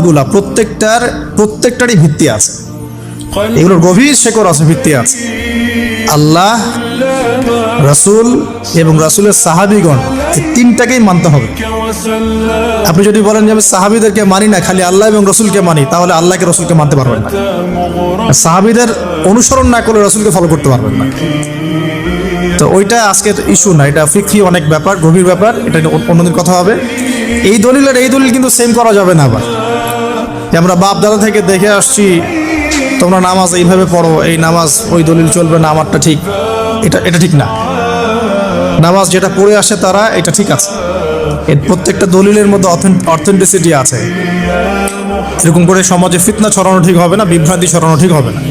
মাবুদাতগুলা প্রত্যেকটারই ভিত্তি আছে, এগুলোর গভীর শেকড় আছে, ভিত্তি আছে। আল্লাহ, রাসূল এবং রাসূলের সাহাবীগণ, এই তিনটাকেই মানতে হবে। আপনি যদি বলেন যে আমি সাহাবীদেরকে মানি না, খালি আল্লাহ এবং রাসূলকে মানি, তাহলে আল্লাহকে রাসূলকে মানতে পারবেন না। সাহাবীদের অনুসরণ না করলে রাসূলকে ফলো করতে পারবেন না। তো ওইটা আজকের ইস্যু না, এটা ফিকহি অনেক ব্যাপার, গভীর ব্যাপার, এটা অন্যদিন কথা হবে। এই দলিল আর এই দলিল কিন্তু সেম করা যাবে না। আবার আমরা বাপ দাদা থেকে দেখে আসছি, তোমরা নামাজ এইভাবে পড়ো, এই নামাজ ওই দলিল চলবে না, আমারটা ঠিক, এটা ঠিক না। নামাজ যেটা পড়ে আসে তারা, এটা ঠিক আছে। এর প্রত্যেকটা দলিলের মধ্যে অথেন্টিসিটি আছে। এরকম করে সমাজে ফিতনা ছড়ানো ঠিক হবে না, বিভ্রান্তি ছড়ানো ঠিক হবে না।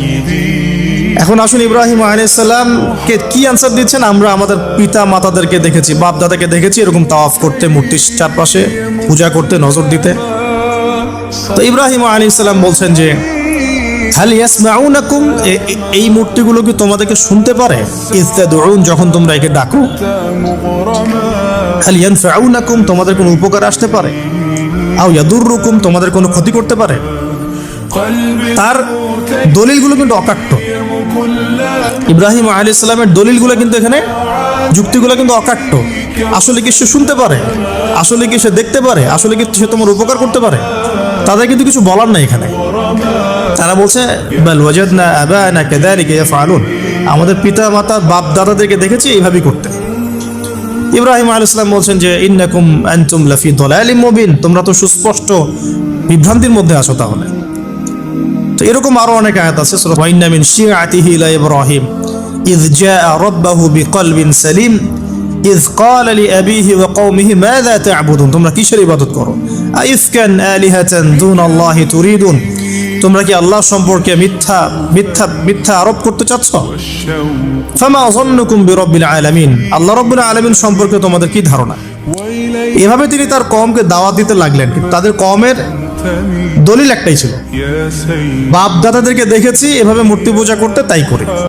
এখন আসুন, ইব্রাহিম আলাইহিস সালামকে কি আনসার দিচ্ছেন? আমরা আমাদের পিতা মাতাদেরকে দেখেছি, বাপ দাদাকে দেখেছি এরকম তাওয়াফ করতে, মূর্তির চারপাশে পূজা করতে, নজর দিতে। তো ইব্রাহিম আলাইহিস সালাম বলছেন যে হাল ইয়াসমাউনাকুম, এই মূর্তিগুলো কি তোমাদেরকে শুনতে পারে? ইয তাদউন, যখন তোমরা একে ডাকো। হাল ইয়ানফাউনাকুম, তোমাদের কোনো উপকার আসতে পারে? আও ইয়াদুররুকুম, তোমাদের কোনো ক্ষতি করতে পারে? তার দলিলগুলো কিন্তু অকাট্য। ইব্রাহিম আলাইহিস সালামের দলিলগুলো কিন্তু এখানে, যুক্তিগুলো কিন্তু অকাট্য। আসলে কি সে শুনতে পারে? আসলে কি সে দেখতে পারে? আসলে কি সে তোমার উপকার করতে পারে? তাদের কিন্তু কিছু বলার নাই এখানে। তারা বলছে বাল ওয়াজাদনা আবানা কাযালিকা ইয়াফআলুন, আমাদের পিতা মাতা বাপ দাদাদেরকে দেখেছি এইভাবেই করতে। ইব্রাহিম আলাইহিস সালাম বলছেন যে ইন্নাকুম আনতুম লাফি দালালিম মুবিন, তোমরা তো সুস্পষ্ট বিভ্রান্তির মধ্যে আছো। তাহলে তো এরকম আরো অনেক আয়াত আছে। সূরা ওয়া ইন্না মিন শিআতিহি লা ইব্রাহিম ইয জাআ রাব্বাহু বিকলবিন সালিম ইয ক্বালা লিআবিহি ওয়া কওমিহি মাযা তা'বুদুন, তোমরা কিসের ইবাদত করো? আইফকান আলিহাতান দুনাল্লাহি তুরিদুন, তোমরা কি আল্লাহ সম্পর্কে মিথ্যা আরোপ করতে চাচ্ছ? ফামা যান্নুকুম বিরাব্বিল আলামিন, আল্লাহ রাব্বুল আলামিন সম্পর্কে তোমাদের কি ধারণা? এভাবে তিনি তার কওমকে দাওয়াত দিতে লাগলেন। কিন্তু তাদের কওমের দলিল একটাই ছিল, বাপ দাদাদেরকে দেখেছি এভাবে মূর্তি পূজা করতে, তাই করি।